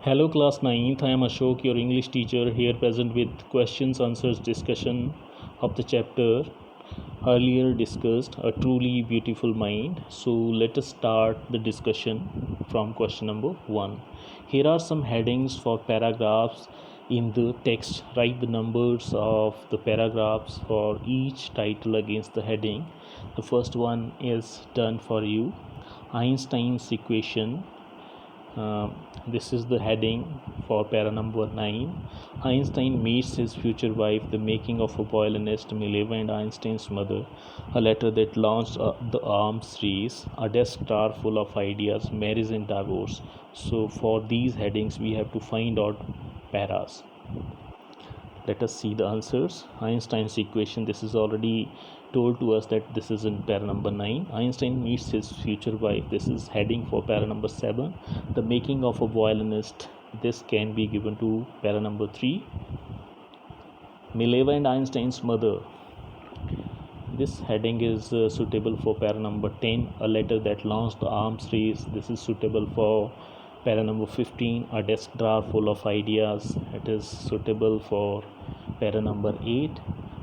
Hello class 9th, I am Ashok, your English teacher, here present with questions answers discussion of the chapter earlier discussed, A Truly Beautiful Mind. So let us start the discussion from question number 1. Here are some headings for paragraphs in the text. Write the numbers of the paragraphs for each title against the heading. The first one is done for you. Einstein's equation. This is the heading for para number 9. Einstein meets his future wife, the making of a violinist, Mileva and Einstein's mother, a letter that launched the arms race, a desk drawer full of ideas, marriage and divorce. So for these headings we have to find out paras. Let us see the answers. Einstein's equation, this is already told to us that this is in para number 9. Einstein meets his future wife, this is heading for para number 7. The making of a violinist, this can be given to para number 3. Mileva and Einstein's mother, this heading is suitable for para number 10. A letter that launched the arms race, this is suitable for para number 15. A desk drawer full of ideas, it is suitable for para number 8.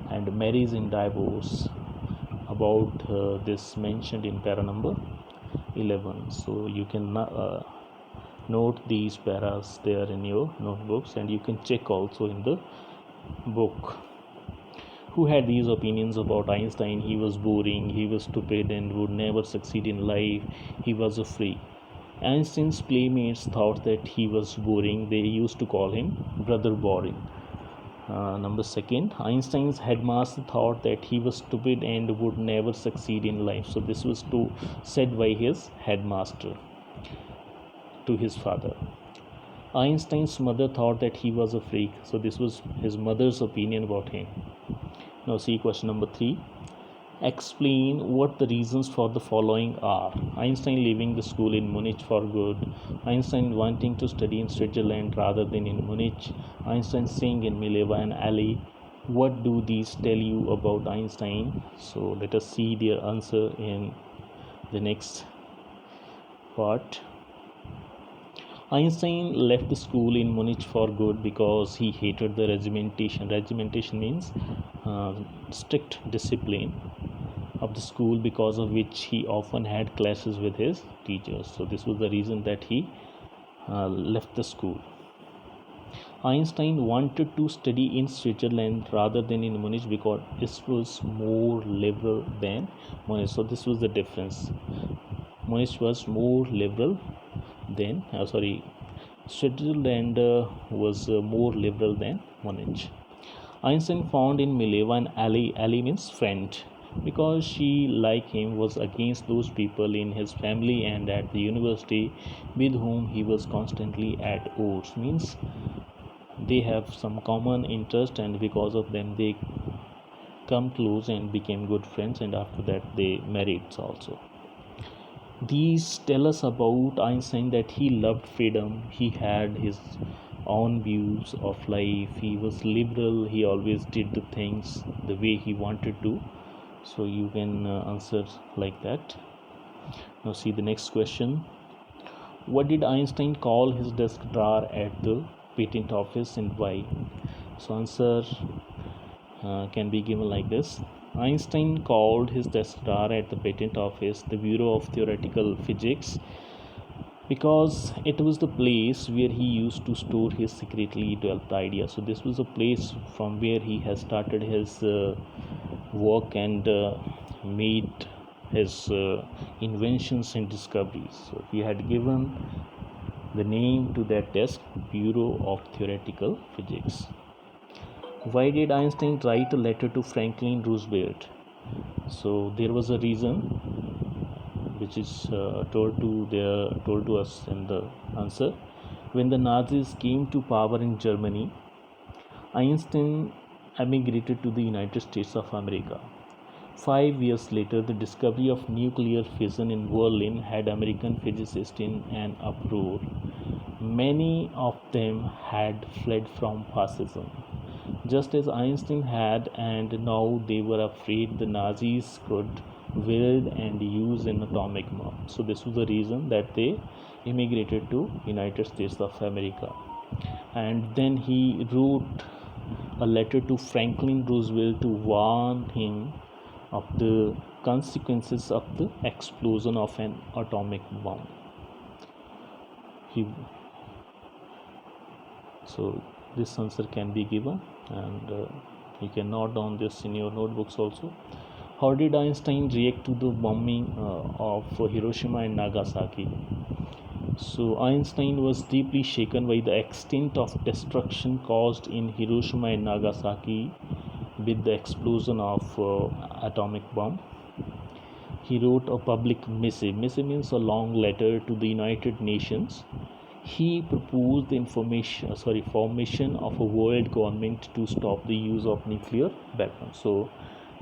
And marriage and divorce, about this mentioned in para number 11. So you can note these paras there in your notebooks, and you can check also in the book. Who had these opinions about Einstein? He was boring, he was stupid and would never succeed in life, he was a freak. Einstein's playmates thought that he was boring, they used to call him brother boring. Number second, Einstein's headmaster thought that he was stupid and would never succeed in life. So this was said by his headmaster to his father. Einstein's mother thought that he was a freak. So this was his mother's opinion about him. Now see question number 3. Explain what the reasons for the following are. Einstein leaving the school in Munich for good. Einstein wanting to study in Switzerland rather than in Munich. Einstein staying in Mileva and Ali. What do these tell you about Einstein? So let us see their answer in the next part. Einstein left the school in Munich for good because he hated the regimentation. Regimentation means strict discipline of the school, because of which he often had clashes with his teachers. So this was the reason that he left the school. Einstein wanted to study in Switzerland rather than in Munich because this was more liberal than Munich. So this was the difference. Munich was more liberal than Switzerland was more liberal than Munich. Einstein found in Mileva and Ali means friend, because she, like him, was against those people in his family and at the university with whom he was constantly at odds. Means they have some common interest, and because of them they come close and became good friends, and after that they married also. These tell us about Einstein that he loved freedom, he had his own views of life, he was liberal, he always did the things the way he wanted to. So you can answer like that. Now see the next question. What did Einstein call his desk drawer at the patent office and why? So answer can be given like this. Einstein called his desk drawer at the patent office the Bureau of Theoretical Physics because it was the place where he used to store his secretly developed ideas. So this was a place from where he has started his work and made his inventions and discoveries. So he had given the name to that desk, Bureau of Theoretical Physics. Why did Einstein write a letter to Franklin Roosevelt? So there was a reason which is told to us in the answer. When the Nazis came to power in Germany, Einstein emigrated to the United States of America. 5 years later, the discovery of nuclear fission in Berlin had American physicists in an uproar. Many of them had fled from fascism, just as Einstein had, and now they were afraid the Nazis could wield and use an atomic bomb. So this was the reason that they immigrated to United States of America. And then he wrote a letter to Franklin Roosevelt to warn him of the consequences of the explosion of an atomic bomb. He, so this answer can be given, and you can note down this in your notebooks also. How did Einstein react to the bombing of Hiroshima and Nagasaki? So Einstein was deeply shaken by the extent of destruction caused in Hiroshima and Nagasaki with the explosion of atomic bomb. He wrote a public missive. Missive means a long letter to the United Nations. He proposed the formation of a world government to stop the use of nuclear weapons. So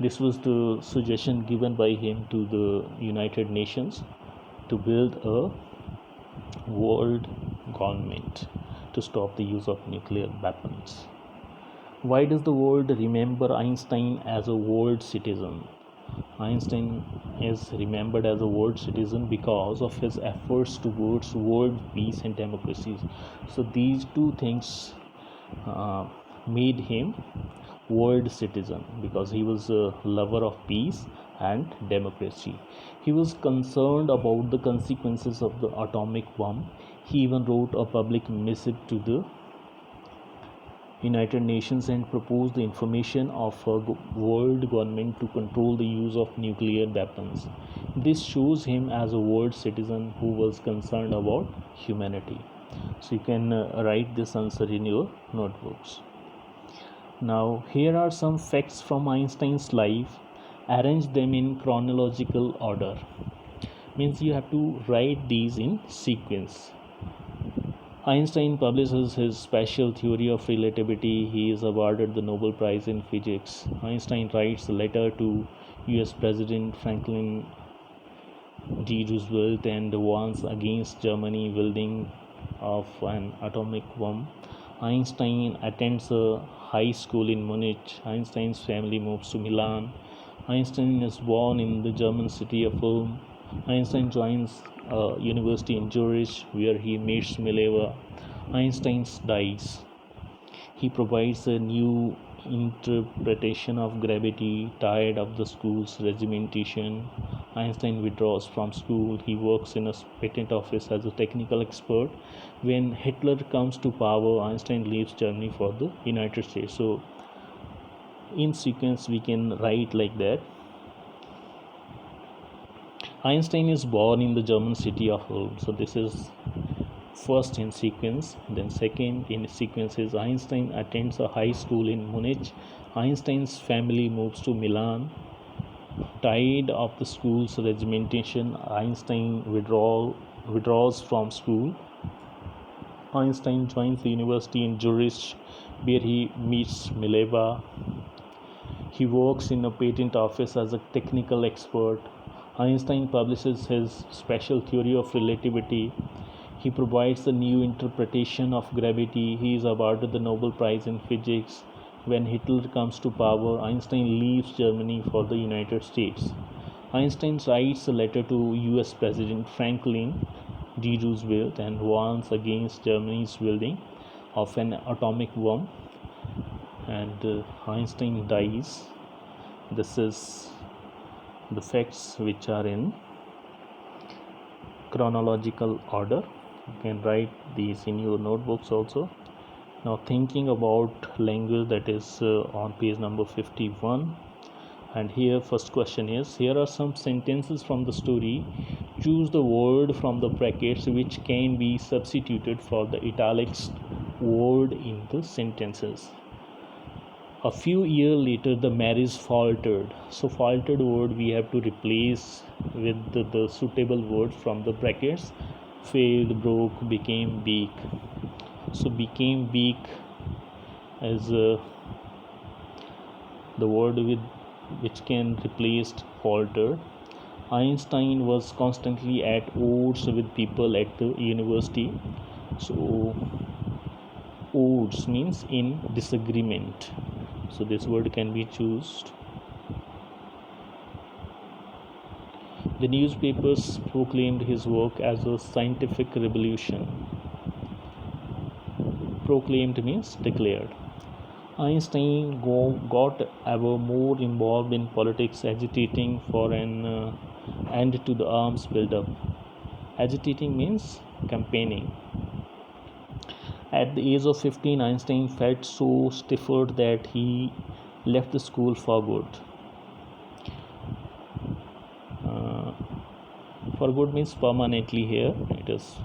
this was the suggestion given by him to the United Nations to build a world government to stop the use of nuclear weapons. Why does the world remember Einstein as a world citizen? Einstein is remembered as a world citizen because of his efforts towards world peace and democracy. So these two things made him world citizen, because he was a lover of peace and democracy. He was concerned about the consequences of the atomic bomb. He even wrote a public missive to the United Nations and proposed the information of a world government to control the use of nuclear weapons. This shows him as a world citizen who was concerned about humanity. So you can write this answer in your notebooks. Now here are some facts from Einstein's life. Arrange them in chronological order. Means you have to write these in sequence. Einstein publishes his special theory of relativity. He is awarded the Nobel Prize in Physics. Einstein writes a letter to US President Franklin D. Roosevelt and warns against Germany building of an atomic bomb. Einstein attends a high school in Munich. Einstein's family moves to Milan. Einstein is born in the German city of Ulm. Einstein joins a university in Zurich where he meets Mileva. Einstein dies. He provides a new interpretation of gravity. Tired of the school's regimentation, Einstein withdraws from school. He works in a patent office as a technical expert. When Hitler comes to power, Einstein leaves Germany for the United States. So in sequence we can write like that. Einstein is born in the German city of Ulm. So this is first in sequence. Then second in sequence is Einstein attends a high school in Munich. Einstein's family moves to Milan. Tired of the school's regimentation, Einstein withdraws from school. Einstein joins the university in Zurich where he meets Mileva. He works in a patent office as a technical expert. Einstein publishes his special theory of relativity. He provides a new interpretation of gravity. He is awarded the Nobel Prize in Physics. When Hitler comes to power, Einstein leaves Germany for the United States. Einstein writes a letter to US President Franklin D. Roosevelt and warns against Germany's building of an atomic bomb. And Einstein dies. This is the facts which are in chronological order. You can write these in your notebooks also. Now thinking about language, that is on page number 51. And here first question is, here are some sentences from the story. Choose the word from the brackets which can be substituted for the italics word in the sentences. A few years later the marriage faltered. So faltered word we have to replace with the suitable word from the brackets. Failed, broke, became, weak. So became weak as the word with which can replace faltered. Einstein was constantly at odds with people at the university. So odds means in disagreement. So this word can be chosen. The newspapers proclaimed his work as a scientific revolution. Proclaimed means declared. Einstein got ever more involved in politics, agitating for an end to the arms buildup. Agitating means campaigning. At the age of 15, Einstein felt so stifled that he left the school for good. For good means permanently here. It is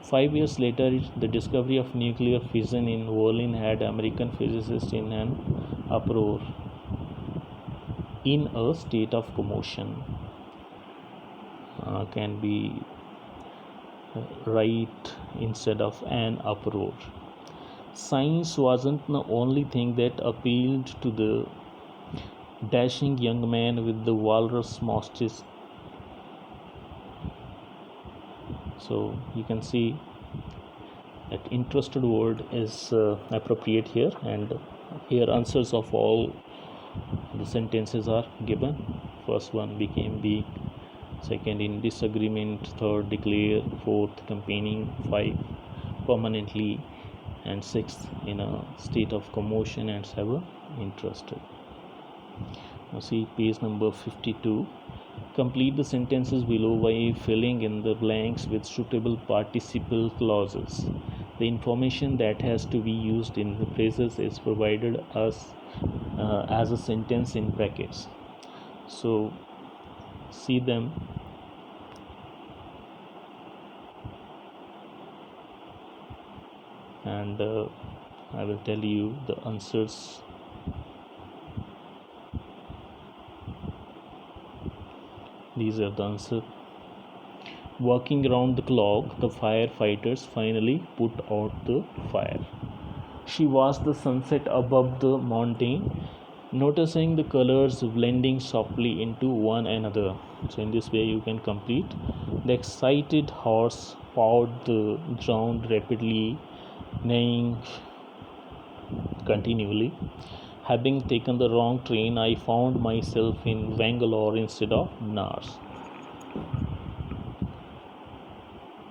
5 years later, the discovery of nuclear fission in Berlin had American physicists in an uproar, in a state of commotion. Can be right instead of an uproar. Science wasn't the only thing that appealed to the dashing young man with the walrus mustache. So you can see that interested word is appropriate here, and here answers of all the sentences are given. First one became big, second in disagreement, third declare, fourth campaigning, five permanently, and sixth in a state of commotion, and seven interested. Now see page number 52. Complete the sentences below by filling in the blanks with suitable participle clauses. The information that has to be used in the phrases is provided as a sentence in brackets. So see them. And I will tell you the answers. These are the answers. Working around the clock, the firefighters finally put out the fire. She watched the sunset above the mountain, noticing the colors blending softly into one another. So in this way you can complete. The excited horse pawed the ground rapidly, neighing continually. Having taken the wrong train, I found myself in Bangalore instead of Benares.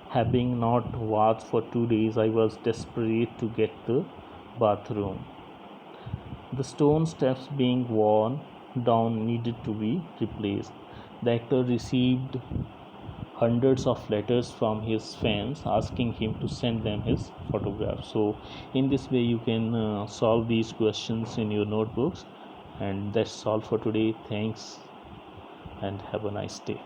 Having not washed for 2 days, I was desperate to get the bathroom. The stone steps being worn down needed to be replaced. The actor received hundreds of letters from his fans asking him to send them his photographs. So in this way you can solve these questions in your notebooks. And that's all for today. Thanks and have a nice day.